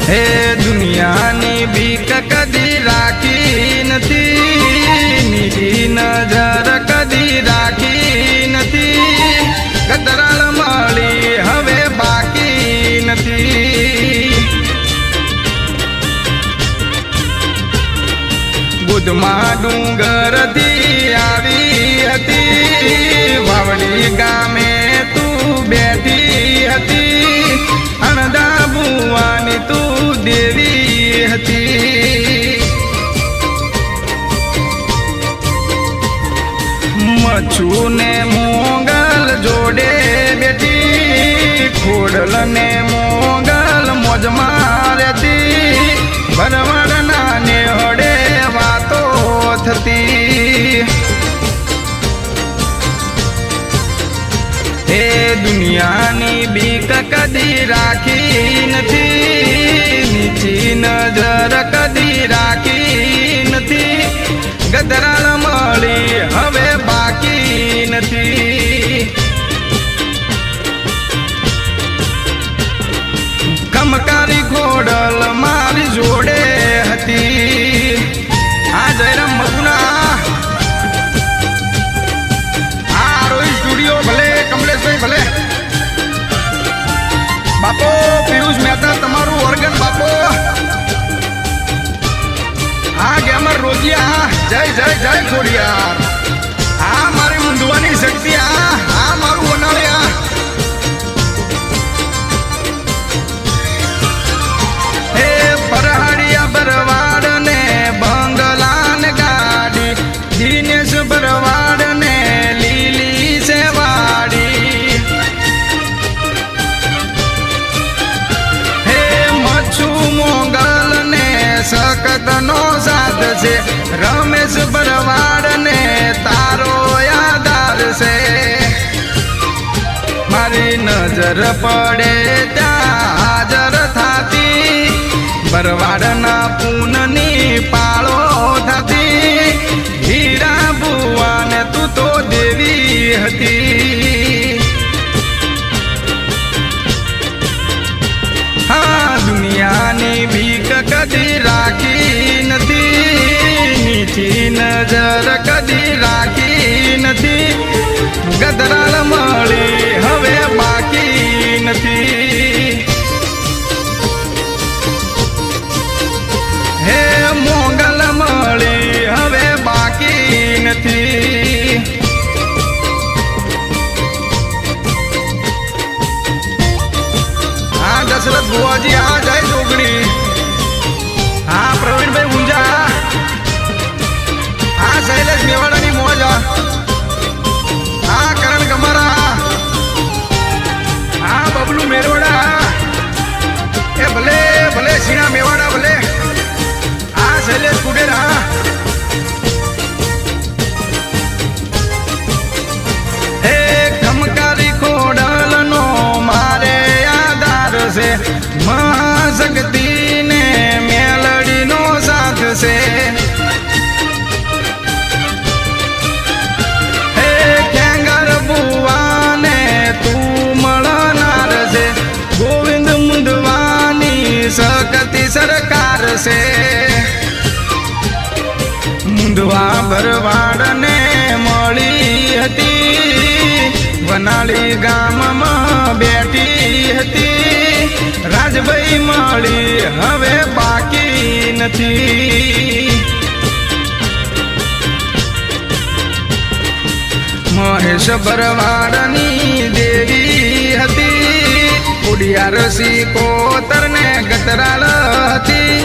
હે દુનિયાની બીક કદી રાખી નથી, નીરી નજર કદી રાખી નથી, ગદરાળ મળી હવે બાકી નથી. બુધમાં ડુંગરથી આવી હતી, વાવડી ગામે તું બેઠી હતી, અણદા ભુવાની તું દેવી હતી. મચ્છુ ને મોગલ જોડે બેઠી, ખોડલ ને મોગલ મોજમાં રહેતી, ભરવાડના ને હડે વાતો થતી. હે દુનિયાની બીક કદી રાખી નથી, નીચી નજર કદી રાખી નથી, ગદરાળ મળી હવે બાકી નથી. ખમકારી ખોડલ મારી જોડે હતી. આ જયરામ મધુના આ રોહિત સ્ટુડિયો ભલે, કમલેશભાઈ ભલે, બાપો પિયુષ મહેતા તમારું ઓર્ગન બાપો, આ ગેમર રોજિયા જય જય જય ખોડિયાર, આ મારી મુંદવાની શક્તિ, આ મારું વનાળિયા. હે પરહાડિયા ભરવાડ ને બંગલાન ગાડી, દિનેશ ભરવાડ ને લીલી સેવાડી. હે મચ્છુ મોગલ ને સખત નો સાથ છે, રમેશ ભરવાડ ને તારો યાદાર છે. મારી નજર પડે ત્યાં હાજર થાતી, ભરવાડના પૂનની પાળો થતી, હીરા ભુવાને તું તો દેવી હતી. હા દુનિયાની બીક કદી રાખી નથી, નીચી નજર કદી રાખી નથી, ગદરાળ મળી હવે બાકી નથી. હે મોગલ મળી હવે બાકી નથી. હા દશરથ બુવાજી, આ જય જોગણી, હા પ્રવીણભાઈ ઊંઝા, હા શૈલેષ મેવાડાની મોજ, હા કરણ ગમારા, હા બબલુ મેરવાડા, એ ભલે ભલે સીણા મેવાડા ભલે, હા શૈલેષ કુડેર, હા હે ખમકારી ખોડલ નો મારે આધાર છે, મહાશક્તિ ને મેલડી નો સાથ છે. હે ખેંગર બુવાને તું મળનાર છે, ગોવિંદ મુંદવાની શક્તિ સરકાર છે. મુંદવા ભરવાડ ને મળી હતી, વનાળી ગામમાં બેઠી હતી, રાજભાઈ મળી હવે બાકી નથી. મહેશ ભરવાડની દેવી હતી, ખોડિયાર સિકોતર ને ગતરાળ હતી,